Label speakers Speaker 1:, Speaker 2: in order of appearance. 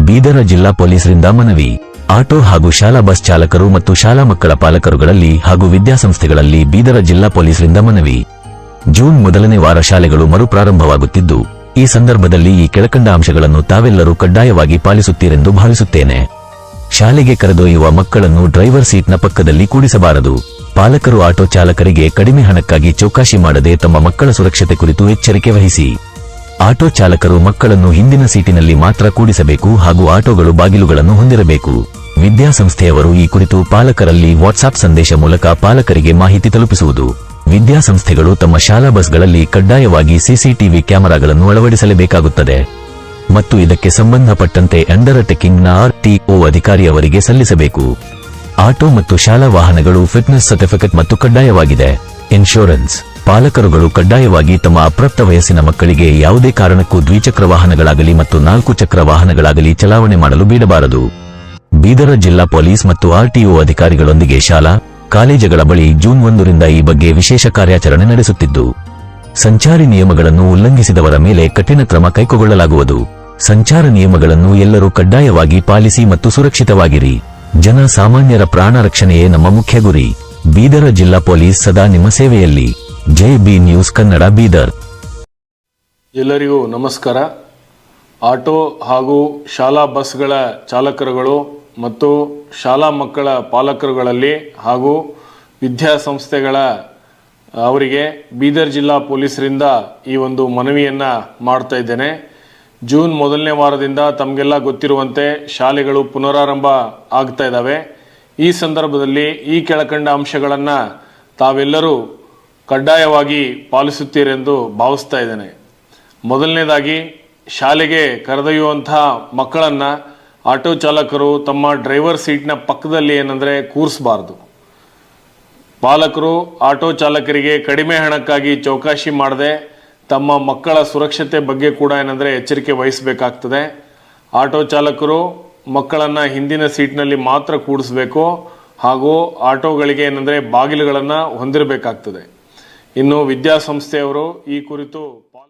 Speaker 1: ಬೀದರ ಜಿಲ್ಲಾ ಪೊಲೀಸರಿಂದ ಮನವಿ. ಆಟೋ ಹಾಗೂ ಶಾಲಾ ಬಸ್ ಚಾಲಕರು ಮತ್ತು ಶಾಲಾ ಮಕ್ಕಳ ಪಾಲಕರುಗಳಲ್ಲಿ ಹಾಗೂ ವಿದ್ಯಾಸಂಸ್ಥೆಗಳಲ್ಲಿ ಬೀದರ ಜಿಲ್ಲಾ ಪೊಲೀಸರಿಂದ ಮನವಿ. ಜೂನ್ ಮೊದಲನೇ ವಾರ ಶಾಲೆಗಳು ಮರುಪ್ರಾರಂಭವಾಗುತ್ತಿದ್ದು, ಈ ಸಂದರ್ಭದಲ್ಲಿ ಈ ಕೆಳಕಂಡ ಅಂಶಗಳನ್ನು ತಾವೆಲ್ಲರೂ ಕಡ್ಡಾಯವಾಗಿ ಪಾಲಿಸುತ್ತೀರೆಂದು ಭಾವಿಸುತ್ತೇನೆ. ಶಾಲೆಗೆ ಕರೆದೊಯ್ಯುವ ಮಕ್ಕಳನ್ನು ಡ್ರೈವರ್ ಸೀಟ್ನ ಪಕ್ಕದಲ್ಲಿ ಕೂಡಿಸಬಾರದು. ಪಾಲಕರು ಆಟೋ ಚಾಲಕರಿಗೆ ಕಡಿಮೆ ಹಣಕ್ಕಾಗಿ ಚೌಕಾಶಿ ಮಾಡದೆ ತಮ್ಮ ಮಕ್ಕಳ ಸುರಕ್ಷತೆ ಕುರಿತು ಎಚ್ಚರಿಕೆ ವಹಿಸಿ. ಆಟೋ ಚಾಲಕರು ಮಕ್ಕಳನ್ನು ಹಿಂದಿನ ಸೀಟಿನಲ್ಲಿ ಮಾತ್ರ ಕೂಡಿಸಬೇಕು ಹಾಗೂ ಆಟೋಗಳು ಬಾಗಿಲುಗಳನ್ನು ಹೊಂದಿರಬೇಕು. ವಿದ್ಯಾಸಂಸ್ಥೆಯವರು ಈ ಕುರಿತು ಪಾಲಕರಲ್ಲಿ ವಾಟ್ಸಾಪ್ ಸಂದೇಶ ಮೂಲಕ ಪಾಲಕರಿಗೆ ಮಾಹಿತಿ ತಲುಪಿಸುವುದು. ವಿದ್ಯಾಸಂಸ್ಥೆಗಳು ತಮ್ಮ ಶಾಲಾ ಬಸ್ಗಳಲ್ಲಿ ಕಡ್ಡಾಯವಾಗಿ ಸಿಸಿಟಿವಿ ಕ್ಯಾಮೆರಾಗಳನ್ನು ಅಳವಡಿಸಲೇಬೇಕಾಗುತ್ತದೆ ಮತ್ತು ಇದಕ್ಕೆ ಸಂಬಂಧಪಟ್ಟಂತೆ ಅಂಡರ್ಟೇಕಿಂಗ್ನ RTO ಅಧಿಕಾರಿಯವರಿಗೆ ಸಲ್ಲಿಸಬೇಕು. ಆಟೋ ಮತ್ತು ಶಾಲಾ ವಾಹನಗಳು ಫಿಟ್ನೆಸ್ ಸರ್ಟಿಫಿಕೇಟ್ ಮತ್ತು ಕಡ್ಡಾಯವಾಗಿದೆ. ಇನ್ಶೂರೆನ್ಸ್. ಪಾಲಕರುಗಳು ಕಡ್ಡಾಯವಾಗಿ ತಮ್ಮ ಅಪ್ರಾಪ್ತ ವಯಸ್ಸಿನ ಮಕ್ಕಳಿಗೆ ಯಾವುದೇ ಕಾರಣಕ್ಕೂ ದ್ವಿಚಕ್ರ ವಾಹನಗಳಾಗಲಿ ಮತ್ತು 4 ಚಕ್ರ ವಾಹನಗಳಾಗಲಿ ಚಲಾವಣೆ ಮಾಡಲು ಬಿಡಬಾರದು. ಬೀದರ ಜಿಲ್ಲಾ ಪೊಲೀಸ್ ಮತ್ತು RTO ಅಧಿಕಾರಿಗಳೊಂದಿಗೆ ಶಾಲಾ ಕಾಲೇಜುಗಳ ಬಳಿ ಜೂನ್ 1ರಿಂದ ಈ ಬಗ್ಗೆ ವಿಶೇಷ ಕಾರ್ಯಾಚರಣೆ ನಡೆಸುತ್ತಿದ್ದು, ಸಂಚಾರಿ ನಿಯಮಗಳನ್ನು ಉಲ್ಲಂಘಿಸಿದವರ ಮೇಲೆ ಕಠಿಣ ಕ್ರಮ ಕೈಗೊಳ್ಳಲಾಗುವುದು. ಸಂಚಾರ ನಿಯಮಗಳನ್ನು ಎಲ್ಲರೂ ಕಡ್ಡಾಯವಾಗಿ ಪಾಲಿಸಿ ಮತ್ತು ಸುರಕ್ಷಿತವಾಗಿರಿ. ಜನ ಸಾಮಾನ್ಯರ ಪ್ರಾಣ ರಕ್ಷಣೆಯೇ ನಮ್ಮ ಮುಖ್ಯ ಗುರಿ. ಬೀದರ ಜಿಲ್ಲಾ ಪೊಲೀಸ್ ಸದಾ ನಿಮ್ಮ ಸೇವೆಯಲ್ಲಿ. JB news Kannada, Bidar.
Speaker 2: ಎಲ್ಲರಿಗೂ ನಮಸ್ಕಾರ. ಆಟೋ ಹಾಗೂ ಶಾಲಾ ಬಸ್ಗಳ ಚಾಲಕರುಗಳು ಮತ್ತು ಶಾಲಾ ಮಕ್ಕಳ ಪಾಲಕರುಗಳಲ್ಲಿ ಹಾಗೂ ವಿದ್ಯಾಸಂಸ್ಥೆಗಳ ಅವರಿಗೆ ಬೀದರ್ ಜಿಲ್ಲಾ ಪೊಲೀಸರಿಂದ ಈ ಒಂದು ಮನವಿಯನ್ನು ಮಾಡ್ತಾ ಇದ್ದೇನೆ. ಜೂನ್ ಮೊದಲನೇ ವಾರದಿಂದ ತಮಗೆಲ್ಲ ಗೊತ್ತಿರುವಂತೆ ಶಾಲೆಗಳು ಪುನರಾರಂಭ ಆಗ್ತಾ ಇದ್ದಾವೆ. ಈ ಸಂದರ್ಭದಲ್ಲಿ ಈ ಕೆಳಕಂಡ ಅಂಶಗಳನ್ನು ತಾವೆಲ್ಲರೂ ಕಡ್ಡಾಯವಾಗಿ ಪಾಲಿಸುತ್ತೀರೆಂದು ಭಾವಿಸ್ತಾ ಇದ್ದೇನೆ. ಮೊದಲನೇದಾಗಿ, ಶಾಲೆಗೆ ಕರೆದೊಯ್ಯುವಂತಹ ಮಕ್ಕಳನ್ನು ಆಟೋ ಚಾಲಕರು ತಮ್ಮ ಡ್ರೈವರ್ ಸೀಟ್ನ ಪಕ್ಕದಲ್ಲಿ ಏನಂದರೆ ಕೂರಿಸಬಾರ್ದು. ಪಾಲಕರು ಆಟೋ ಚಾಲಕರಿಗೆ ಕಡಿಮೆ ಹಣಕ್ಕಾಗಿ ಚೌಕಾಶಿ ಮಾಡದೆ ತಮ್ಮ ಮಕ್ಕಳ ಸುರಕ್ಷತೆ ಬಗ್ಗೆ ಕೂಡ ಏನಂದರೆ ಎಚ್ಚರಿಕೆ ವಹಿಸಬೇಕಾಗ್ತದೆ. ಆಟೋ ಚಾಲಕರು ಮಕ್ಕಳನ್ನು ಹಿಂದಿನ ಸೀಟ್ನಲ್ಲಿ ಮಾತ್ರ ಕೂಡಿಸಬೇಕು ಹಾಗೂ ಆಟೋಗಳಿಗೆ ಏನಂದರೆ ಬಾಗಿಲುಗಳನ್ನು ಹೊಂದಿರಬೇಕಾಗ್ತದೆ. ಇನ್ನು ವಿದ್ಯಾಸಂಸ್ಥೆಯವರು ಈ ಕುರಿತು